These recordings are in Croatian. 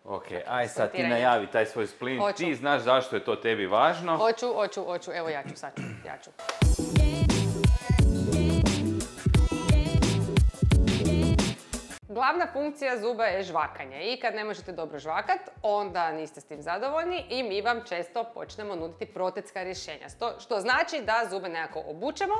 Ok, aj sad ti najavi taj svoj splint, ti znaš zašto je to tebi važno. Hoću, evo ja ću. Glavna funkcija zuba je žvakanje i kad ne možete dobro žvakat, onda niste s tim zadovoljni i mi vam često počnemo nuditi protetska rješenja. Što znači da zube nekako obučemo,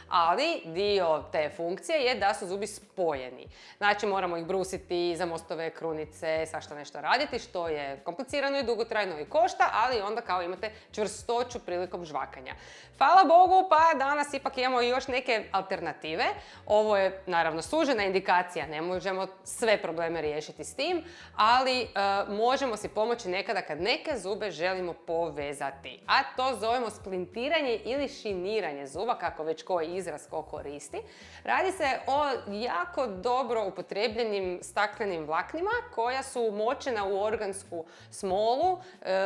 ali dio te funkcije je da su zubi spojeni. Znači moramo ih brusiti za mostove, krunice, svašta nešto raditi, što je komplicirano i dugotrajno i košta, ali onda kao imate čvrstoću prilikom žvakanja. Hvala Bogu, pa danas ipak imamo i još neke alternative. Ovo je naravno sužena indikacija, ne možemo sve probleme riješiti s tim, ali možemo si pomoći nekada kad neke zube želimo povezati. A to zovemo splintiranje ili šiniranje zuba, kako već koji izraz ko koristi. Radi se o jako dobro upotrebljenim staklenim vlaknima koja su umočena u organsku smolu,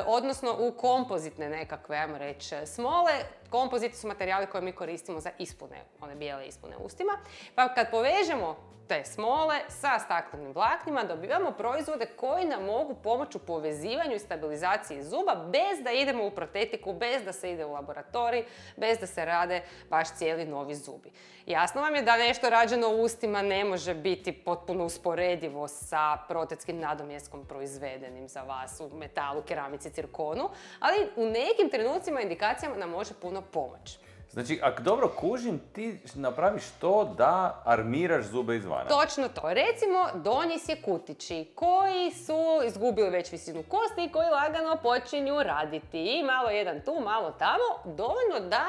odnosno u kompozitne nekakve, ajmo reći, smole. Kompoziti su materijali koje mi koristimo za ispune, one bijele ispune ustima. Pa kad povežemo te smole sa staklenim vlaknima, dobivamo proizvode koji nam mogu pomoći u povezivanju i stabilizaciji zuba bez da idemo u protetiku, bez da se ide u laboratorij, bez da se rade baš cijeli novi zubi. Jasno vam je da nešto rađeno u ustima ne može biti potpuno usporedivo sa protetskim nadomjeskom proizvedenim za vas u metalu, keramici, cirkonu, ali u nekim trenucima, indikacijama nam može puno pomoći. Znači, ako dobro kužim, ti napraviš to da armiraš zube izvana. Točno to. Recimo, donji sjekutići koji su izgubili već visinu kosti i koji lagano počinju raditi. I malo jedan tu, malo tamo, dovoljno da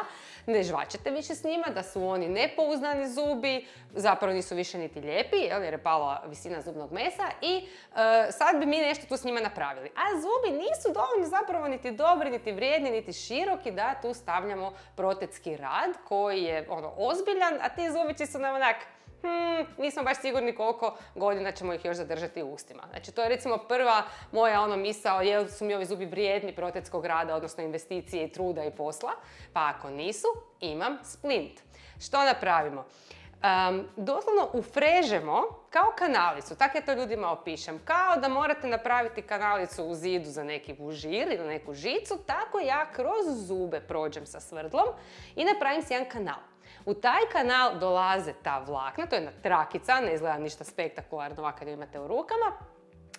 ne žvačete više s njima, da su oni nepouzdani zubi, zapravo nisu više niti lijepi, jer je pala visina zubnog mesa i sad bi mi nešto tu s njima napravili. A zubi nisu dovoljno zapravo niti dobri, niti vrijedni, niti široki da tu stavljamo protetski rad koji je ozbiljan, a ti zubići su nam onak, nismo baš sigurni koliko godina ćemo ih još zadržati u ustima. Znači to je recimo prva moja misao, jel su mi ovi zubi vrijedni protetskog rada, odnosno investicije i truda i posla, pa ako nisu, imam splint. Što napravimo? Doslovno ufrežemo kao kanalicu, tako ja to ljudima opišem, kao da morate napraviti kanalicu u zidu za neki vužir ili neku žicu, tako ja kroz zube prođem sa svrdlom i napravim si jedan kanal. U taj kanal dolaze ta vlakna, to je jedna trakica, ne izgleda ništa spektakularno ovako kad ju imate u rukama,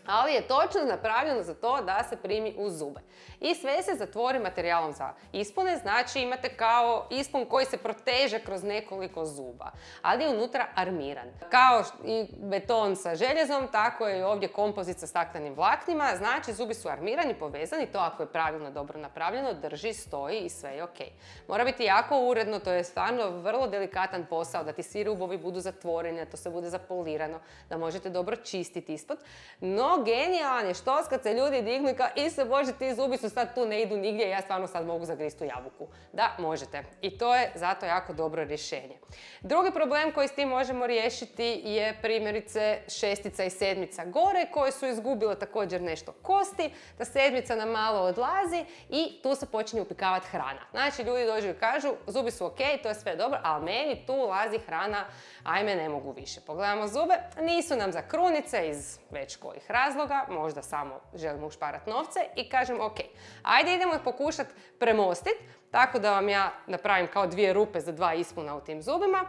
ali je točno napravljeno za to da se primi u zube. I sve se zatvori materijalom za ispune, znači imate kao ispun koji se proteže kroz nekoliko zuba, ali je unutra armiran. Kao i beton sa željezom, tako je i ovdje kompozit sa staklenim vlaknima, znači zubi su armirani, povezani, to ako je pravilno dobro napravljeno, drži, stoji i sve je ok. Mora biti jako uredno, to je stvarno vrlo delikatan posao, da ti svi rubovi budu zatvoreni, da to se bude zapolirano, da možete dobro čistiti ispod. No, genijalan je štos kad se ljudi dignu i kao, Isuse Bože, ti zubi su sad tu, ne idu nigdje, ja stvarno sad mogu zagristi u jabuku. Da, možete. I to je zato jako dobro rješenje. Drugi problem koji s tim možemo riješiti je primjerice šestica i sedmica gore, koje su izgubile također nešto kosti, ta sedmica nam malo odlazi i tu se počinje upikavati hrana. Znači, ljudi dođu i kažu, zubi su ok, to je sve dobro, ali meni tu ulazi hrana, ajme, ne mogu više. Pogledamo zube, nisu nam za krunice iz već kojih razloga, možda samo želimo ušparati novce i kažem ok, ajde idemo ih pokušati premostiti, tako da vam ja napravim kao dvije rupe za dva ispuna u tim zubima,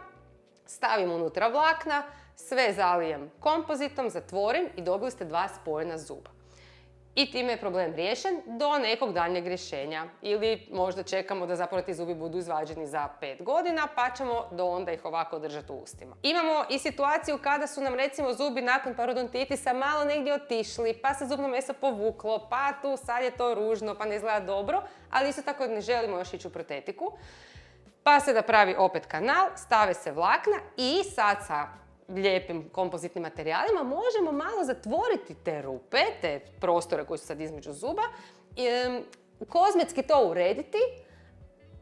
stavim unutra vlakna, sve zalijem kompozitom, zatvorim i dobili ste dva spojena zuba. I time je problem riješen do nekog daljnjeg rješenja. Ili možda čekamo da zapravo ti zubi budu izvađeni za 5 godina, pa ćemo do onda ih ovako držati u ustima. Imamo i situaciju kada su nam recimo zubi nakon parodontitisa malo negdje otišli, pa se zubno meso povuklo, pa tu sad je to ružno, pa ne izgleda dobro, ali isto tako ne želimo još ići u protetiku. Pa se napravi opet kanal, stave se vlakna i sad sa lijepim kompozitnim materijalima možemo malo zatvoriti te rupe, te prostore koji su sad između zuba, kozmetski to urediti,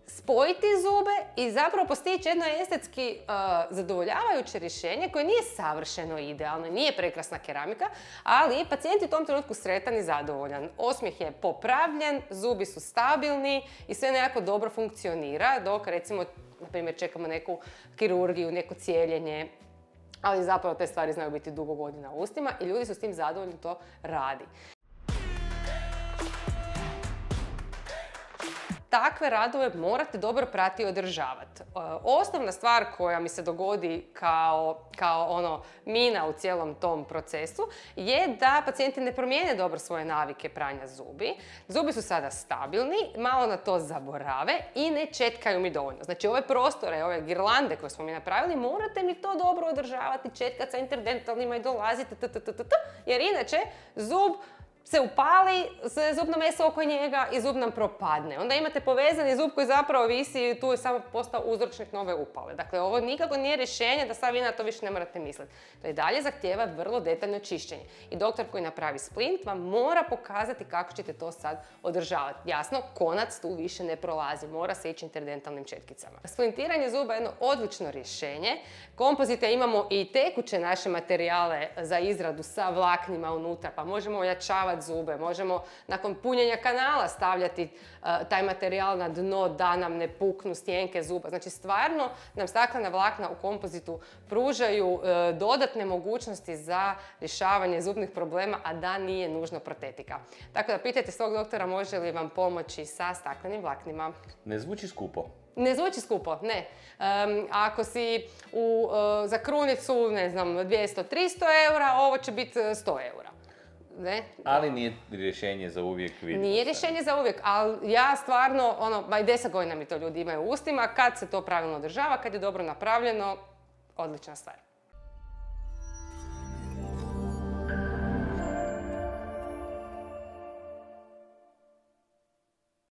spojiti zube i zapravo postići jedno estetski zadovoljavajuće rješenje koje nije savršeno idealno, nije prekrasna keramika, ali je pacijent u tom trenutku sretan i zadovoljan. Osmijeh je popravljen, zubi su stabilni i sve nekako dobro funkcionira, dok recimo, na primjer, čekamo neku kirurgiju, neko cijeljenje, ali zapravo te stvari znaju biti dugo godina u ustima i ljudi su s tim zadovoljni, to radi. Takve radove morate dobro pratiti i održavati. Osnovna stvar koja mi se dogodi kao mina u cijelom tom procesu je da pacijenti ne promijene dobro svoje navike pranja zubi. Zubi su sada stabilni, malo na to zaborave i ne četkaju mi dovoljno. Znači ove prostore, ove girlande koje smo mi napravili, morate mi to dobro održavati, četkati sa interdentalnima i dolaziti, jer inače zub se upali, zubno meso oko njega i zub nam propadne. Onda imate povezani zub koji zapravo visi i tu je samo postao uzročnik nove upale. Dakle, ovo nikako nije rješenje da sad vi na to više ne morate misliti. To i dalje zahtijeva vrlo detaljno čišćenje. I doktor koji napravi splint vam mora pokazati kako ćete to sad održavati. Jasno, konac tu više ne prolazi, mora se ići interdentalnim četkicama. Splintiranje zuba je jedno odlično rješenje. Kompozite imamo i tekuće naše materijale za izradu sa vlaknima unutra, pa možemo ojačavati zube, možemo nakon punjenja kanala stavljati taj materijal na dno da nam ne puknu stjenke zuba. Znači stvarno nam staklena vlakna u kompozitu pružaju dodatne mogućnosti za rješavanje zubnih problema, a da nije nužno protetika. Tako da pitajte svog doktora može li vam pomoći sa staklenim vlaknima. Ne zvuči skupo. Ne zvuči skupo, ne. Ako si za krunicu, ne znam, 200-300 eura, ovo će biti 100 eura. Ne? Ali nije rješenje za uvijek, vidimo. Nije rješenje za uvijek, ali ja stvarno, i 10 godina mi to ljudi imaju u ustima, kad se to pravilno održava, kad je dobro napravljeno, odlična stvar.